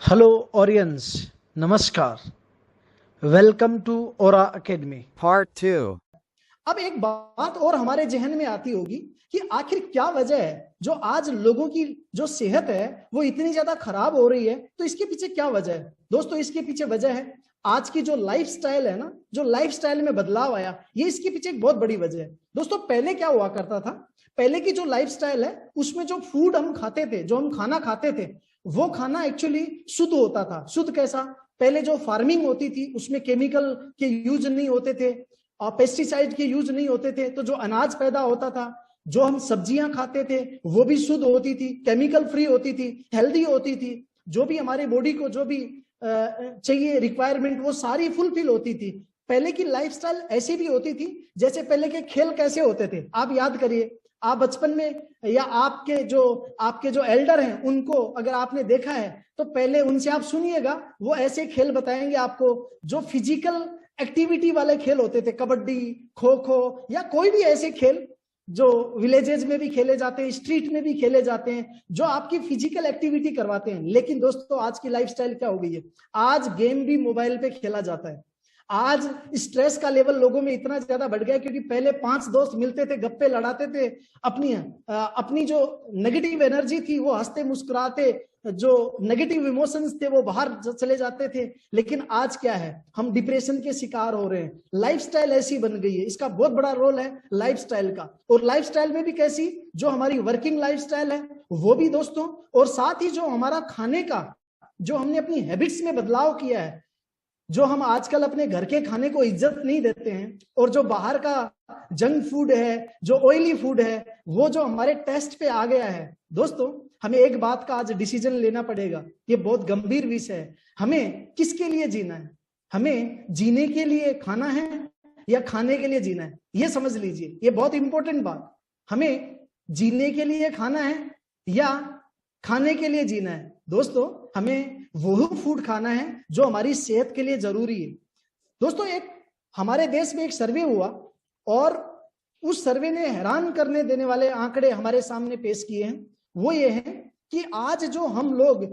Hello audience, नमस्कार। Welcome to Aura Academy Part 2. अब एक बात और हमारे जहन में आती होगी कि आखिर क्या वजह है जो आज लोगों की जो सेहत है वो इतनी ज्यादा खराब हो रही है। तो इसके पीछे क्या वजह है दोस्तों? इसके पीछे वजह है आज की जो लाइफस्टाइल है ना, जो लाइफस्टाइल में बदलाव आया, ये इसके पीछे एक बहुत बड़ी वजह है। दोस्तों पहले क्या हुआ करता था, पहले की जो लाइफस्टाइल है उसमें जो फूड हम खाते थे, जो हम खाना खाते थे, वो खाना एक्चुअली शुद्ध होता था। शुद्ध कैसा? पहले जो फार्मिंग होती थी उसमें केमिकल के यूज नहीं होते थे और पेस्टिसाइड के यूज नहीं होते थे, तो जो अनाज पैदा होता था, जो हम सब्जियां खाते थे वो भी शुद्ध होती थी, केमिकल फ्री होती थी, हेल्दी होती थी। जो भी हमारे बॉडी को जो भी चाहिए रिक्वायरमेंट वो सारी फुलफिल होती थी। पहले की लाइफस्टाइल ऐसी भी होती थी जैसे पहले के खेल कैसे होते थे आप याद करिए। आप बचपन में या आपके जो एल्डर हैं उनको अगर आपने देखा है तो पहले उनसे आप सुनिएगा, वो ऐसे खेल बताएंगे आपको जो फिजिकल एक्टिविटी वाले खेल होते थे, कबड्डी, खो खो या कोई भी ऐसे खेल जो विलेजेस में भी खेले जाते हैं, स्ट्रीट में भी खेले जाते हैं, जो आपकी फिजिकल एक्टिविटी करवाते हैं। लेकिन दोस्तों आज की लाइफस्टाइल क्या हो गई है? आज गेम भी मोबाइल पे खेला जाता है। आज स्ट्रेस का लेवल लोगों में इतना ज्यादा बढ़ गया क्योंकि पहले 5 दोस्त मिलते थे, गप्पे लड़ाते थे, अपनी जो नेगेटिव एनर्जी थी वो हंसते मुस्कुराते, जो नेगेटिव इमोशंस थे वो बाहर चले जाते थे। लेकिन आज क्या है, हम डिप्रेशन के शिकार हो रहे हैं। लाइफस्टाइल ऐसी बन गई है, इसका बहुत बड़ा रोल है लाइफस्टाइल का। और लाइफस्टाइल में भी कैसी? जो हमारी वर्किंग लाइफस्टाइल है वो भी दोस्तों, और साथ ही जो हमारा खाने का, जो हमने अपनी हैबिट्स में बदलाव किया है, जो हम आजकल अपने घर के खाने को इज्जत नहीं देते हैं, और जो बाहर का जंक फूड है, जो ऑयली फूड है, वो जो हमारे टेस्ट पे आ गया है। दोस्तों हमें एक बात का आज डिसीजन लेना पड़ेगा, ये बहुत गंभीर विषय है। हमें किसके लिए जीना है? हमें जीने के लिए खाना है या खाने के लिए जीना है? ये समझ लीजिए, ये बहुत इंपॉर्टेंट बात। हमें जीने के लिए खाना है या खाने के लिए जीना है? दोस्तों हमें वो फूड खाना है जो हमारी सेहत के लिए जरूरी है। दोस्तों एक हमारे देश में एक सर्वे हुआ और उस सर्वे ने हैरान करने देने वाले आंकड़े हमारे सामने पेश किए हैं। वो ये है कि आज जो हम लोग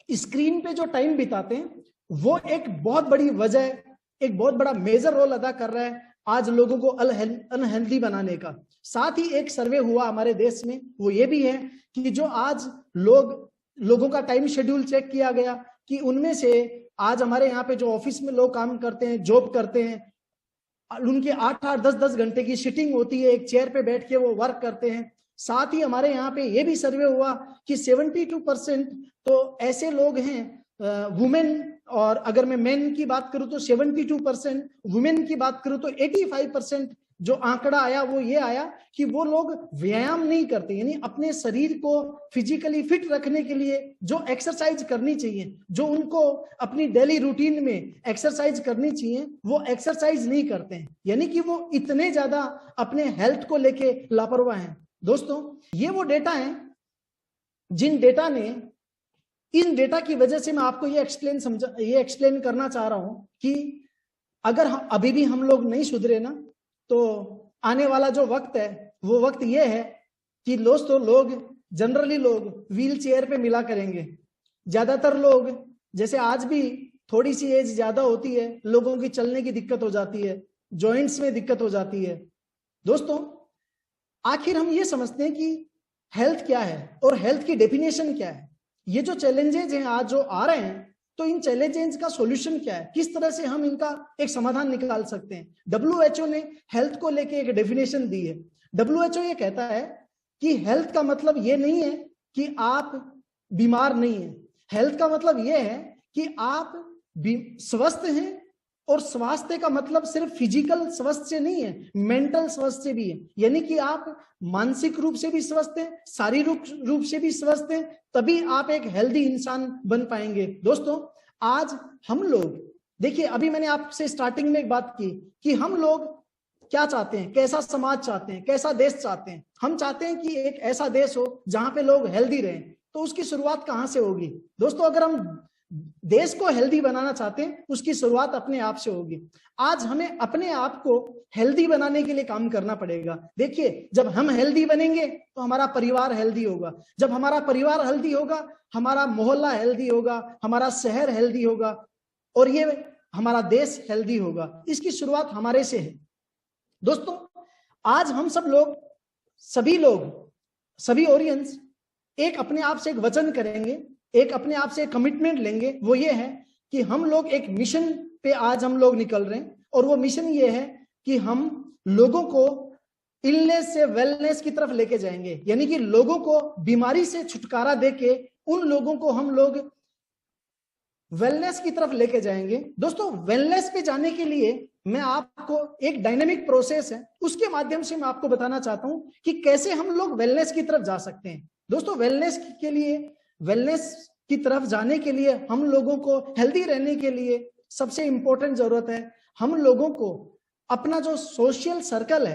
स्क्रीन पे जो टाइम बिताते हैं वो एक बहुत बड़ी वजह, एक बहुत बड़ा मेजर रोल अदा कर रहा है आज लोगों को अनहेल्दी बनाने का। साथ ही एक सर्वे हुआ हमारे देश में, वो ये भी है कि जो आज लोगों का टाइम शेड्यूल चेक किया गया कि उनमें से आज हमारे यहाँ पे जो ऑफिस में लोग काम करते हैं, जॉब करते हैं, उनके 8-8 10-10 घंटे की सिटिंग होती है, एक चेयर पे बैठ के वो वर्क करते हैं। साथ ही हमारे यहाँ पे ये भी सर्वे हुआ कि 72% तो ऐसे लोग हैं वुमेन, और अगर मैं मेन की बात करूं तो 72%, वुमेन की बात करूं तो 85% जो आंकड़ा आया वो ये आया कि वो लोग व्यायाम नहीं करते, यानी अपने शरीर को फिजिकली फिट रखने के लिए जो एक्सरसाइज करनी चाहिए, जो उनको अपनी डेली रूटीन में एक्सरसाइज करनी चाहिए, वो एक्सरसाइज नहीं करते हैं। यानी कि वो इतने ज्यादा अपने हेल्थ को लेके लापरवाह हैं। दोस्तों ये वो डेटा है जिन डेटा ने, इन डेटा की वजह से मैं आपको ये एक्सप्लेन करना चाह रहा हूं कि अगर अभी भी हम लोग नहीं सुधरे ना, तो आने वाला जो वक्त है वो वक्त ये है कि दोस्तों लोग जनरली व्हील चेयर पे मिला करेंगे। ज्यादातर लोग, जैसे आज भी थोड़ी सी एज ज्यादा होती है, लोगों की चलने की दिक्कत हो जाती है, जॉइंट्स में दिक्कत हो जाती है। दोस्तों आखिर हम ये समझते हैं कि हेल्थ क्या है और हेल्थ की डेफिनेशन क्या है। ये जो चैलेंजेस हैं आज जो आ रहे हैं, तो इन चैलेंजेस का सॉल्यूशन क्या है, किस तरह से हम इनका एक समाधान निकाल सकते हैं। WHO ने हेल्थ को लेके एक डेफिनेशन दी है। WHO ये कहता है कि हेल्थ का मतलब ये नहीं है कि आप बीमार नहीं है, हेल्थ का मतलब ये है कि आप स्वस्थ हैं, और स्वास्थ्य का मतलब सिर्फ फिजिकल स्वास्थ्य नहीं है, मेंटल स्वास्थ्य भी है। यानी कि आप मानसिक रूप से भी स्वस्थ हैं, शारीरिक रूप से भी स्वस्थ हैं, तभी आप एक हेल्दी इंसान बन पाएंगे। दोस्तों आज हम लोग देखिए, अभी मैंने आपसे स्टार्टिंग में एक बात की कि हम लोग क्या चाहते हैं, कैसा समाज चाहते हैं, कैसा देश चाहते हैं। हम चाहते हैं कि एक ऐसा देश हो जहां पे लोग हेल्दी रहें। तो उसकी शुरुआत कहां से होगी दोस्तों? अगर हम देश को हेल्दी बनाना चाहते हैं, उसकी शुरुआत अपने आप से होगी। आज हमें अपने आप को हेल्दी बनाने के लिए काम करना पड़ेगा। देखिए, जब हम हेल्दी बनेंगे तो हमारा परिवार हेल्दी होगा, जब हमारा परिवार हेल्दी होगा हमारा मोहल्ला हेल्दी होगा, हमारा शहर हेल्दी होगा और ये हमारा देश हेल्दी होगा। इसकी शुरुआत हमारे से है। दोस्तों, आज हम सब लोग, सभी ऑडियंस एक अपने आप से एक वचन करेंगे, एक अपने आप से कमिटमेंट लेंगे। वो ये है कि हम लोग एक मिशन पे आज हम लोग निकल रहे हैं और वो मिशन ये है कि हम लोगों को इलनेस से वेलनेस की तरफ लेके जाएंगे, यानी कि लोगों को बीमारी से छुटकारा देके उन लोगों को हम लोग वेलनेस की तरफ लेके जाएंगे। दोस्तों, वेलनेस पे जाने के लिए मैं आपको एक डायनेमिक प्रोसेस है, उसके माध्यम से मैं आपको बताना चाहता हूं कि कैसे हम लोग वेलनेस की तरफ जा सकते हैं। दोस्तों, वेलनेस की तरफ जाने के लिए, हम लोगों को हेल्दी रहने के लिए सबसे इंपॉर्टेंट जरूरत है हम लोगों को अपना जो सोशल सर्कल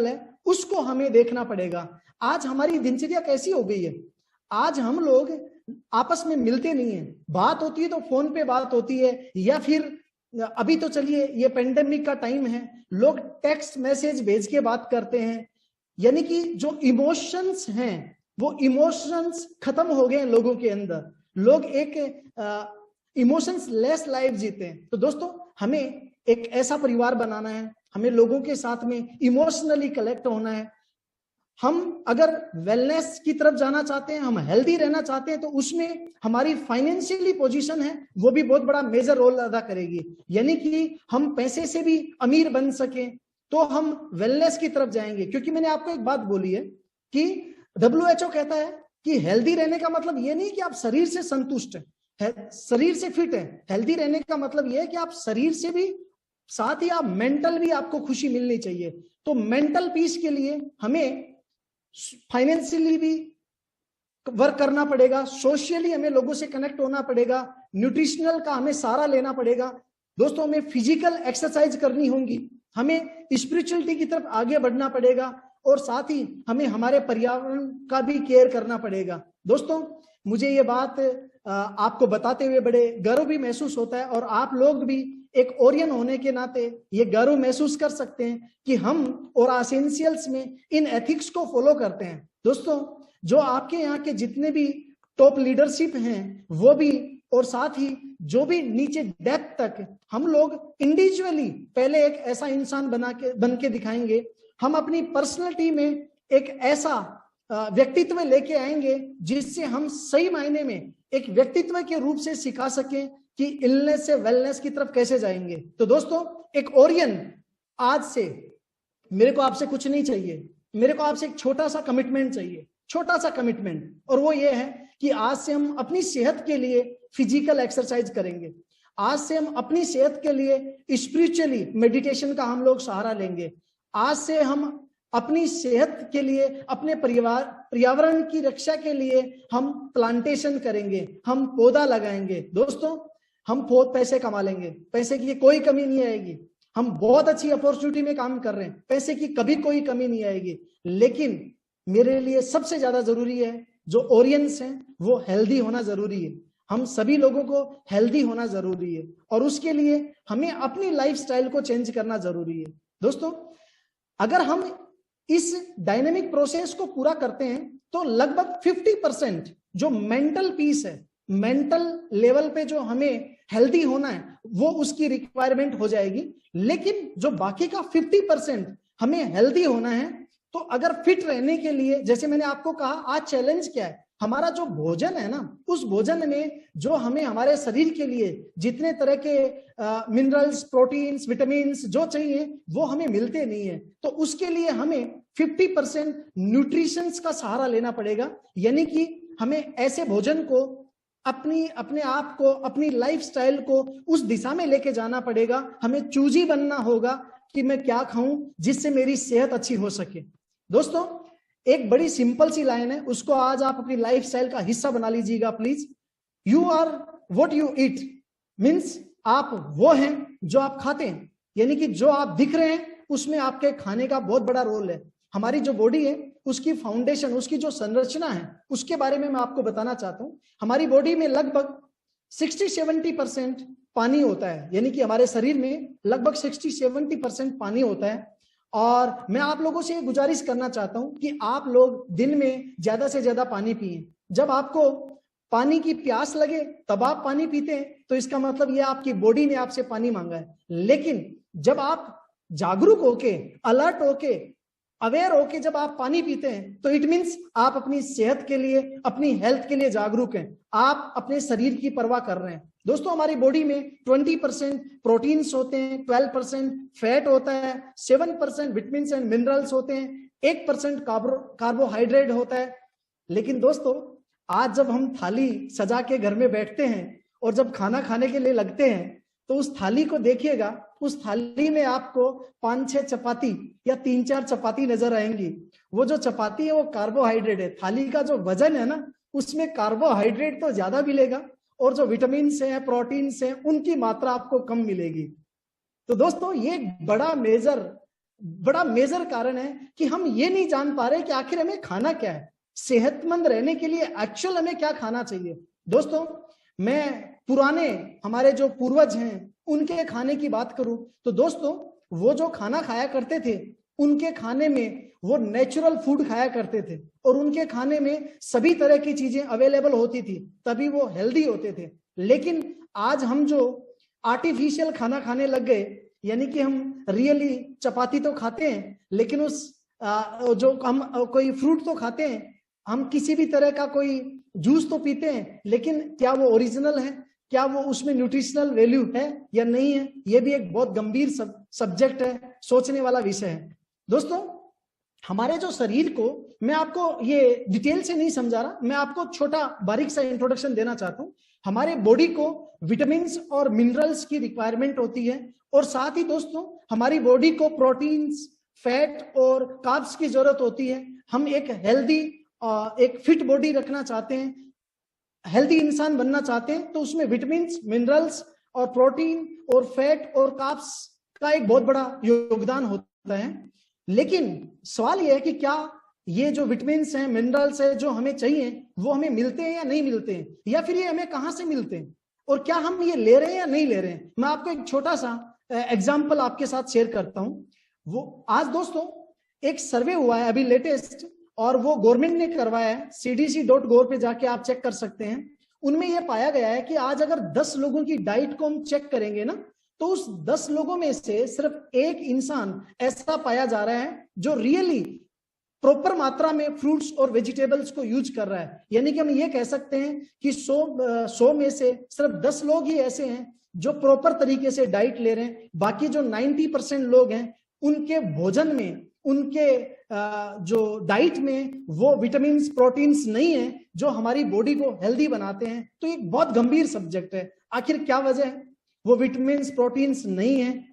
है उसको हमें देखना पड़ेगा। आज हमारी दिनचर्या कैसी हो गई है, आज हम लोग आपस में मिलते नहीं है, बात होती है तो फोन पे बात होती है, या फिर अभी तो चलिए ये पेंडेमिक का टाइम है, लोग टेक्स्ट मैसेज भेज के बात करते हैं, यानी कि जो इमोशंस हैं वो इमोशंस खत्म हो गए लोगों के अंदर। लोग एक इमोशंस लेस लाइफ जीते हैं। तो दोस्तों, हमें एक ऐसा परिवार बनाना है, हमें लोगों के साथ में इमोशनली कनेक्ट होना है। हम अगर वेलनेस की तरफ जाना चाहते हैं, हम हेल्दी रहना चाहते हैं, तो उसमें हमारी फाइनेंशियली पोजीशन है वो भी बहुत बड़ा मेजर रोल अदा करेगी, यानी कि हम पैसे से भी अमीर बन सके तो हम वेलनेस की तरफ जाएंगे। क्योंकि मैंने आपको एक बात बोली है कि WHO कहता है कि हेल्दी रहने का मतलब ये नहीं कि आप शरीर से संतुष्ट है, शरीर से फिट है। हेल्दी रहने का मतलब ये है कि आप शरीर से भी, साथ ही आप मेंटल भी, आपको खुशी मिलनी चाहिए। तो मेंटल पीस के लिए हमें फाइनेंशियली भी वर्क करना पड़ेगा, सोशली हमें लोगों से कनेक्ट होना पड़ेगा, न्यूट्रिशनल का हमें सहारा लेना पड़ेगा। दोस्तों, हमें फिजिकल एक्सरसाइज करनी होगी, हमें स्पिरिचुअलिटी की तरफ आगे बढ़ना पड़ेगा और साथ ही हमें हमारे पर्यावरण का भी केयर करना पड़ेगा। दोस्तों, मुझे ये बात आपको बताते हुए बड़े गर्व भी महसूस होता है और आप लोग भी एक ओरियन होने के नाते ये गर्व महसूस कर सकते हैं कि हम और एसेंशियल्स में इन एथिक्स को फॉलो करते हैं। दोस्तों, जो आपके यहाँ के जितने भी टॉप लीडरशिप हैं वो भी, और साथ ही जो भी नीचे डेप्थ तक, हम लोग इंडिविजुअली पहले एक ऐसा इंसान बन के दिखाएंगे। हम अपनी पर्सनैलिटी में एक ऐसा व्यक्तित्व लेके आएंगे जिससे हम सही मायने में एक व्यक्तित्व के रूप से सिखा सकें कि इलनेस से वेलनेस की तरफ कैसे जाएंगे। तो दोस्तों, एक ओरियन आज से मेरे को आपसे कुछ नहीं चाहिए, मेरे को आपसे एक छोटा सा कमिटमेंट चाहिए, छोटा सा कमिटमेंट, और वो ये है कि आज से हम अपनी सेहत के लिए फिजिकल एक्सरसाइज करेंगे। आज से हम अपनी सेहत के लिए स्पिरिचुअली मेडिटेशन का हम लोग सहारा लेंगे। आज से हम अपनी सेहत के लिए, अपने पर्यावरण की रक्षा के लिए हम प्लांटेशन करेंगे, हम पौधा लगाएंगे। दोस्तों, हम बहुत पैसे कमा लेंगे, पैसे की कोई कमी नहीं आएगी, हम बहुत अच्छी अपॉर्चुनिटी में काम कर रहे हैं, पैसे की कभी कोई कमी नहीं आएगी। लेकिन मेरे लिए सबसे ज्यादा जरूरी है, जो ओरियंस हैं वो हेल्दी होना जरूरी है। हम सभी लोगों को हेल्दी होना जरूरी है और उसके लिए हमें अपनी लाइफस्टाइल को चेंज करना जरूरी है। दोस्तों, अगर हम इस डायनेमिक प्रोसेस को पूरा करते हैं तो लगभग 50% जो मेंटल पीस है, मेंटल लेवल पे जो हमें हेल्दी होना है वो उसकी रिक्वायरमेंट हो जाएगी। लेकिन जो बाकी का 50% हमें हेल्दी होना है, तो अगर फिट रहने के लिए, जैसे मैंने आपको कहा, आज चैलेंज क्या है, हमारा जो भोजन है ना, उस भोजन में जो हमें हमारे शरीर के लिए जितने तरह के मिनरल्स, प्रोटीन्स, विटामिन्स जो चाहिए वो हमें मिलते नहीं है। तो उसके लिए हमें 50% न्यूट्रिशंस का सहारा लेना पड़ेगा, यानी कि हमें ऐसे भोजन को अपने आप को, अपनी लाइफस्टाइल को उस दिशा में लेके जाना पड़ेगा। हमें चूजी बनना होगा कि मैं क्या खाऊं जिससे मेरी सेहत अच्छी हो सके। दोस्तों, एक बड़ी सिंपल सी लाइन है, उसको आज आप अपनी लाइफस्टाइल का हिस्सा बना लीजिएगा please. You are what you eat, means आप वो हैं जो आप खाते हैं, यानी कि जो आप दिख रहे हैं उसमें आपके खाने का बहुत बड़ा रोल है। हमारी जो बॉडी है उसकी फाउंडेशन, उसकी जो संरचना है उसके बारे में मैं आपको बताना चाहता हूं। हमारी बॉडी में लगभग 60-70% पानी होता है, यानी कि हमारे शरीर में लगभग 60-70% पानी होता है। और मैं आप लोगों से गुजारिश करना चाहता हूं कि आप लोग दिन में ज्यादा से ज्यादा पानी पिए। जब आपको पानी की प्यास लगे तब आप पानी पीते हैं, तो इसका मतलब ये आपकी बॉडी ने आपसे पानी मांगा है। लेकिन जब आप जागरूक होके, अलर्ट होके, अवेयर होके जब आप पानी पीते हैं, तो इट मीन्स आप अपनी सेहत के लिए, अपनी हेल्थ के लिए जागरूक हैं, आप अपने शरीर की परवाह कर रहे हैं। दोस्तों, हमारी बॉडी में 20% प्रोटीन्स होते हैं, 12% फैट होता है, 7% विटामिन्स एंड मिनरल्स होते हैं, 1% कार्बोहाइड्रेट होता है। लेकिन दोस्तों, आज जब हम थाली सजा के घर में बैठते हैं और जब खाना खाने के लिए लगते हैं, तो उस थाली को देखिएगा, उस थाली में आपको 5-6 चपाती या 3-4 चपाती नजर आएंगी। वो जो चपाती है वो कार्बोहाइड्रेट है। थाली का जो वजन है ना, उसमें कार्बोहाइड्रेट तो ज्यादा मिलेगा और जो विटामिन हैं, प्रोटीन हैं, उनकी मात्रा आपको कम मिलेगी। तो दोस्तों, ये बड़ा मेजर कारण है कि हम ये नहीं जान पा रहे कि आखिर हमें खाना क्या है, सेहतमंद रहने के लिए एक्चुअल हमें क्या खाना चाहिए। दोस्तों, मैं पुराने हमारे जो पूर्वज हैं उनके खाने की बात करूं, तो दोस्तों वो जो खाना खाया करते थे, उनके खाने में वो नेचुरल फूड खाया करते थे और उनके खाने में सभी तरह की चीजें अवेलेबल होती थी, तभी वो हेल्दी होते थे। लेकिन आज हम जो आर्टिफिशियल खाना खाने लग गए, यानी कि हम रियली चपाती तो खाते हैं, लेकिन उस जो हम कोई फ्रूट तो खाते हैं, हम किसी भी तरह का कोई जूस तो पीते हैं, लेकिन क्या वो ओरिजिनल है, क्या वो उसमें न्यूट्रिशनल वैल्यू है या नहीं है, ये भी एक बहुत गंभीर सब्जेक्ट है, सोचने वाला विषय है। दोस्तों, हमारे जो शरीर को, मैं आपको ये डिटेल से नहीं समझा रहा, मैं आपको छोटा बारीक सा इंट्रोडक्शन देना चाहता हूं। हमारे बॉडी को विटामिन और मिनरल्स की रिक्वायरमेंट होती है, और साथ ही दोस्तों हमारी बॉडी को प्रोटीन्स, फैट और कार्ब्स की जरूरत होती है। हम एक हेल्दी, एक फिट बॉडी रखना चाहते हैं, हेल्दी इंसान बनना चाहते हैं, तो उसमें विटामिन, मिनरल्स और प्रोटीन और फैट और कार्ब्स का एक बहुत बड़ा योगदान होता है। लेकिन सवाल यह है कि क्या ये जो विटामिन हैं, मिनरल्स है, जो हमें चाहिए, वो हमें मिलते हैं या नहीं मिलते हैं, या फिर ये हमें कहां से मिलते हैं, और क्या हम ये ले रहे हैं या नहीं ले रहे हैं। मैं आपको एक छोटा सा एग्जाम्पल आपके साथ शेयर करता हूं। वो आज दोस्तों एक सर्वे हुआ है अभी लेटेस्ट, और वो गवर्नमेंट ने करवाया है, cdc.gov पे जाके आप चेक कर सकते हैं। उनमें यह पाया गया है कि आज अगर 10 लोगों की डाइट को हम चेक करेंगे ना, तो उस 10 लोगों में से सिर्फ एक इंसान ऐसा पाया जा रहा है जो रियली प्रॉपर मात्रा में फ्रूट्स और वेजिटेबल्स को यूज कर रहा है। यानी कि हम ये कह सकते हैं कि 100 में से सिर्फ 10 लोग ही ऐसे हैं जो प्रॉपर तरीके से डाइट ले रहे हैं। बाकी जो 90% लोग हैं, उनके भोजन में, उनके जो डाइट में वो विटामिन्स, प्रोटीन्स नहीं है जो हमारी बॉडी को हेल्दी बनाते हैं। तो एक बहुत गंभीर सब्जेक्ट है, आखिर क्या वजह है, वो विटामिन्स, प्रोटीन्स नहीं है,